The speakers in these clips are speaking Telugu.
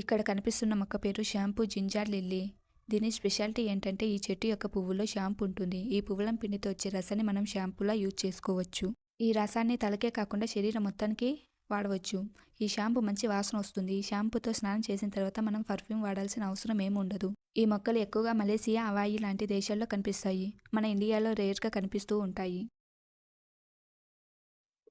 ఇక్కడ కనిపిస్తున్న మొక్క పేరు షాంపూ జింజర్ లిల్లీ. దీని స్పెషాలిటీ ఏంటంటే ఈ చెట్టు యొక్క పువ్వుల్లో షాంపూ ఉంటుంది. ఈ పువ్వుల పిండితో వచ్చే రసాన్ని మనం షాంపూలా యూజ్ చేసుకోవచ్చు. ఈ రసాన్ని తలకే కాకుండా శరీరం మొత్తానికి వాడవచ్చు. ఈ షాంపూ మంచి వాసన వస్తుంది. ఈ షాంపూతో స్నానం చేసిన తర్వాత మనం పర్ఫ్యూమ్ వాడాల్సిన అవసరం ఏమి ఉండదు. ఈ మొక్కలు ఎక్కువగా మలేసియా, హవాయి లాంటి దేశాల్లో కనిపిస్తాయి. మన ఇండియాలో రేర్గా కనిపిస్తూ ఉంటాయి.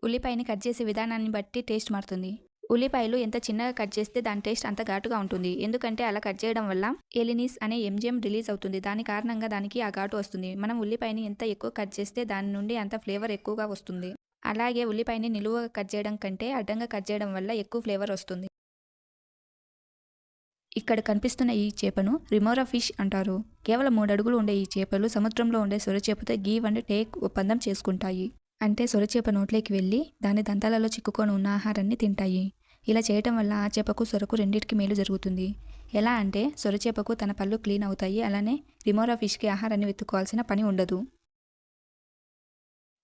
ఉల్లిపాయని కట్ చేసే విధానాన్ని బట్టి టేస్ట్ మారుతుంది. ఉల్లిపాయలు ఎంత చిన్నగా కట్ చేస్తే దాని టేస్ట్ అంత ఘాటుగా ఉంటుంది. ఎందుకంటే అలా కట్ చేయడం వల్ల ఎలినిస్ అనే ఎంజిఎం రిలీజ్ అవుతుంది. దాని కారణంగా దానికి ఆ ఘాటు వస్తుంది. మనం ఉల్లిపాయని ఎంత ఎక్కువ కట్ చేస్తే దాని నుండి అంత ఫ్లేవర్ ఎక్కువగా వస్తుంది. అలాగే ఉల్లిపాయని నిలువుగా కట్ చేయడం కంటే అడ్డంగా కట్ చేయడం వల్ల ఎక్కువ ఫ్లేవర్ వస్తుంది. ఇక్కడ కనిపిస్తున్న ఈ చేపను రిమోరా ఫిష్ అంటారు. కేవలం 3 అడుగులు ఉండే ఈ చేపలు సముద్రంలో ఉండే సొరచేపతో గివ్ అండ్ టేక్ ఒప్పందం చేసుకుంటాయి. అంటే సొరచేప నోట్లోకి వెళ్ళి దాని దంతాలలో చిక్కుకొని ఉన్న ఆహారాన్ని తింటాయి. ఇలా చేయటం వల్ల ఆ చేపకు సొరకు రెండింటికి మేలు జరుగుతుంది. ఎలా అంటే సొరచేపకు తన పళ్ళు క్లీన్ అవుతాయి. అలానే రిమోరా ఫిష్కి ఆహారాన్ని వెతుక్కోవాల్సిన పని ఉండదు.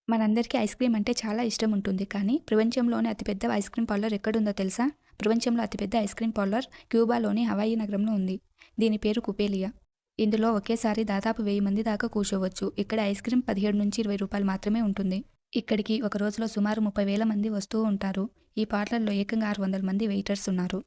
మనందరికీ ఐస్ క్రీమ్ అంటే చాలా ఇష్టం ఉంటుంది. కానీ ప్రపంచంలోనే అతిపెద్ద ఐస్ క్రీమ్ పార్లర్ ఎక్కడుందో తెలుసా? ప్రపంచంలో అతిపెద్ద ఐస్ క్రీమ్ పార్లర్ క్యూబాలోని హవాయి నగరంలో ఉంది. దీని పేరు కుపేలియా. ఇందులో ఒకేసారి దాదాపు 1000 మంది దాకా కూర్చోవచ్చు. ఇక్కడ ఐస్ క్రీమ్ 17 నుంచి 20 రూపాయలు మాత్రమే ఉంటుంది. ఇక్కడికి ఒక రోజులో సుమారు 30,000 మంది వస్తూ ఉంటారు. ఈ పార్లర్లో ఏకంగా 600 మంది వెయిటర్స్ ఉన్నారు.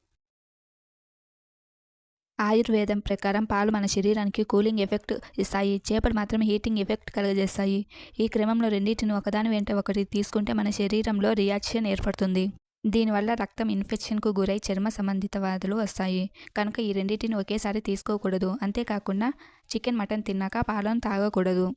ఆయుర్వేదం ప్రకారం పాలు మన శరీరానికి కూలింగ్ ఎఫెక్ట్ ఇస్తాయి. చేపలు మాత్రమే హీటింగ్ ఎఫెక్ట్ కలుగజేస్తాయి. ఈ క్రమంలో రెండింటిని ఒకదాని వెంట ఒకటి తీసుకుంటే మన శరీరంలో రియాక్షన్ ఏర్పడుతుంది. దీనివల్ల రక్తం ఇన్ఫెక్షన్కు గురై చర్మ సంబంధిత వ్యాధులు వస్తాయి. కనుక ఈ రెండింటిని ఒకేసారి తీసుకోకూడదు. అంతేకాకుండా చికెన్, మటన్ తిన్నాక పాలను తాగకూడదు.